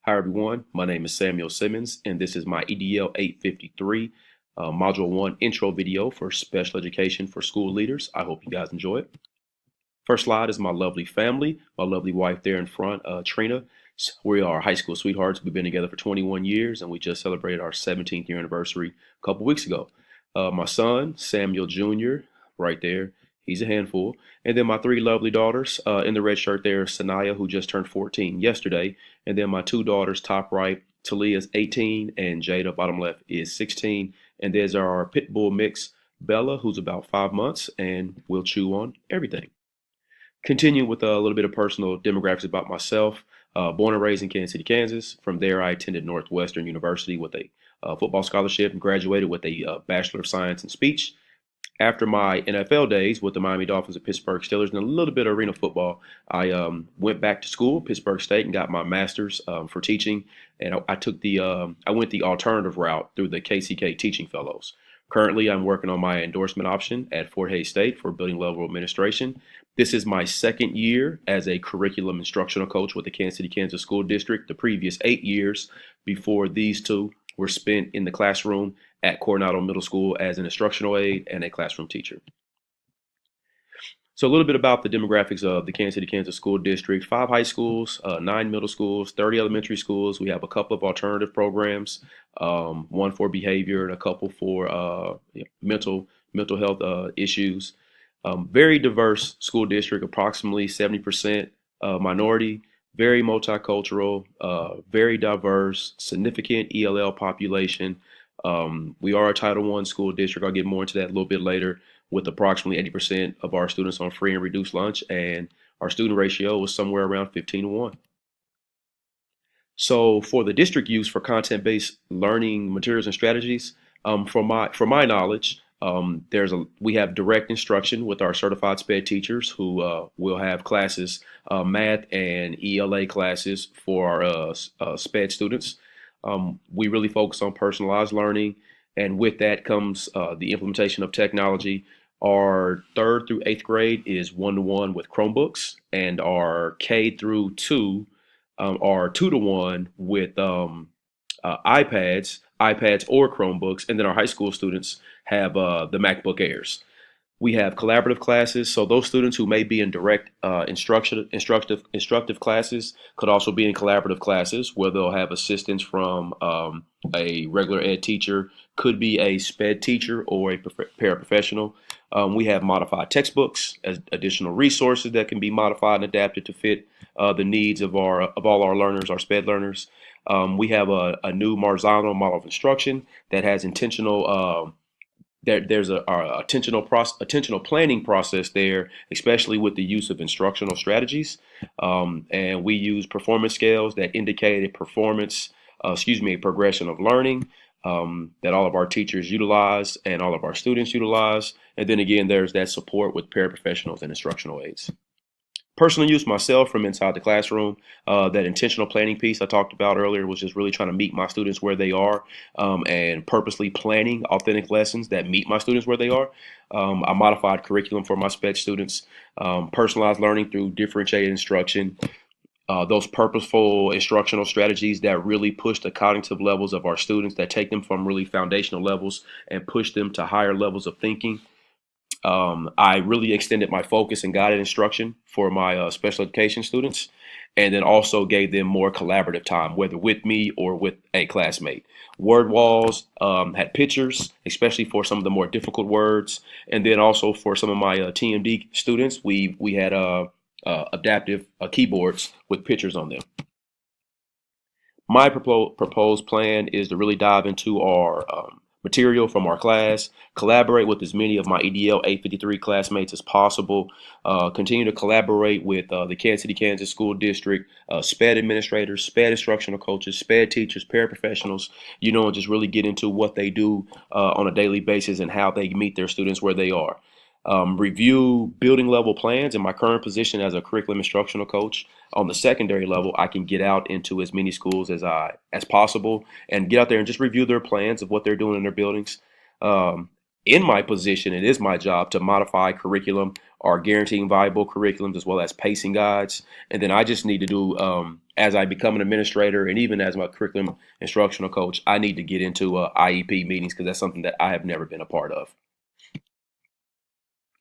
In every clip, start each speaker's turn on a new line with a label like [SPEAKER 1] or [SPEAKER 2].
[SPEAKER 1] Hi everyone, my name is Samuel Simmons and this is my EDL 853 Module 1 intro video for special education for school leaders. I hope you guys enjoy it. First slide is my lovely family, my lovely wife there in front, Trina. We are high school sweethearts. We've been together for 21 years and we just celebrated our 17th year anniversary a couple weeks ago. My son, Samuel Jr., right there. He's a handful. And then my three lovely daughters in the red shirt there, Sanaya, who just turned 14 yesterday. And then my two daughters, top right, Talia's 18 and Jada, bottom left, is 16. And there's our pit bull mix, Bella, who's about 5 months and will chew on everything. Continue with a little bit of personal demographics about myself. Born and raised in Kansas City, Kansas. From there, I attended Northwestern University with a football scholarship and graduated with a Bachelor of Science in Speech. After my NFL days with the Miami Dolphins and Pittsburgh Steelers and a little bit of arena football, I went back to school, Pittsburgh State, and got my master's for teaching. And I went the alternative route through the KCK Teaching Fellows. Currently, I'm working on my endorsement option at Fort Hays State for building level administration. This is my second year as a curriculum instructional coach with the Kansas City, Kansas School District. The previous 8 years before these two were spent in the classroom at Coronado Middle School as an instructional aide and a classroom teacher. So a little bit about the demographics of the Kansas City, Kansas School District. 5 high schools, 9 middle schools, 30 elementary schools. We have a couple of alternative programs, one for behavior and a couple for mental health issues. Very diverse school district, approximately 70% minority, very multicultural, very diverse, significant ELL population. We are a Title I school district. I'll get more into that a little bit later, with approximately 80% of our students on free and reduced lunch, and our student ratio was somewhere around 15-1. So for the district use for content-based learning materials and strategies, for my knowledge, we have direct instruction with our certified SPED teachers who will have classes, math and ELA classes for our SPED students. We really focus on personalized learning, and with that comes the implementation of technology. Our 3rd through 8th grade is 1-to-1 with Chromebooks, and our K through 2 are 2-to-1 with iPads or Chromebooks, and then our high school students have the MacBook Airs. We have collaborative classes, so those students who may be in direct instructive classes could also be in collaborative classes where they'll have assistance from a regular ed teacher, could be a SPED teacher or a paraprofessional. We have modified textbooks as additional resources that can be modified and adapted to fit the needs of all our learners, our SPED learners. We have a new Marzano model of instruction that has intentional. There's our attentional planning process there, especially with the use of instructional strategies. And we use performance scales that indicate a progression of learning that all of our teachers utilize and all of our students utilize. And then again, there's that support with paraprofessionals and instructional aides. Personal use myself from inside the classroom, that intentional planning piece I talked about earlier was just really trying to meet my students where they are and purposely planning authentic lessons that meet my students where they are. I modified curriculum for my SPED students, personalized learning through differentiated instruction, those purposeful instructional strategies that really push the cognitive levels of our students, that take them from really foundational levels and push them to higher levels of thinking. I really extended my focus and guided instruction for my special education students, and then also gave them more collaborative time, whether with me or with a classmate. Word walls had pictures, especially for some of the more difficult words, and then also for some of my TMD students, we had adaptive keyboards with pictures on them. My proposed plan is to really dive into our material from our class, collaborate with as many of my EDL 853 classmates as possible, continue to collaborate with the Kansas City, Kansas School District, SPED administrators, SPED instructional coaches, SPED teachers, paraprofessionals, and just really get into what they do on a daily basis and how they meet their students where they are. Review building level plans. In my current position as a curriculum instructional coach on the secondary level, I can get out into as many schools as possible and get out there and just review their plans of what they're doing in their buildings. In my position, it is my job to modify curriculum or guaranteeing viable curriculums as well as pacing guides. And then I just need to do as I become an administrator and even as my curriculum instructional coach, I need to get into IEP meetings because that's something that I have never been a part of.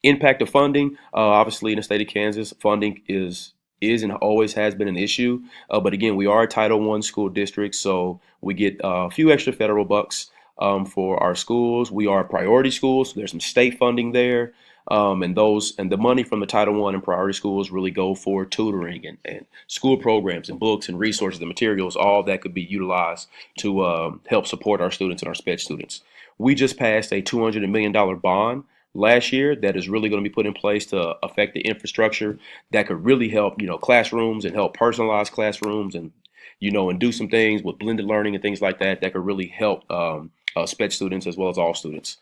[SPEAKER 1] Impact of funding, obviously in the state of Kansas, funding is and always has been an issue. But again, we are a Title I school district, so we get a few extra federal bucks for our schools. We are a priority school, so there's some state funding there. And the money from the Title I and priority schools really go for tutoring and school programs and books and resources and materials. All that could be utilized to help support our students and our sped students. We just passed a $200 million bond last year that is really going to be put in place to affect the infrastructure that could really help, classrooms and help personalize classrooms and, and do some things with blended learning and things like that that could really help sped students as well as all students.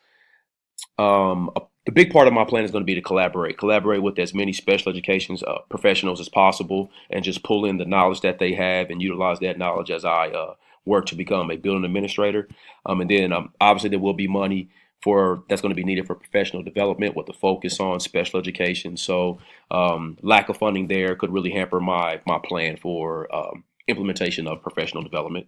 [SPEAKER 1] The big part of my plan is going to be to collaborate with as many special education professionals as possible, and just pull in the knowledge that they have and utilize that knowledge as I work to become a building administrator. And then obviously there will be money for that's going to be needed for professional development with the focus on special education. So lack of funding there could really hamper my plan for implementation of professional development.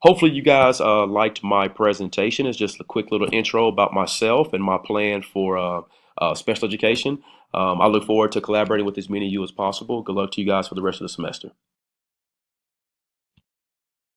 [SPEAKER 1] Hopefully you guys liked my presentation. It's just a quick little intro about myself and my plan for special education. I look forward to collaborating with as many of you as possible. Good luck to you guys for the rest of the semester.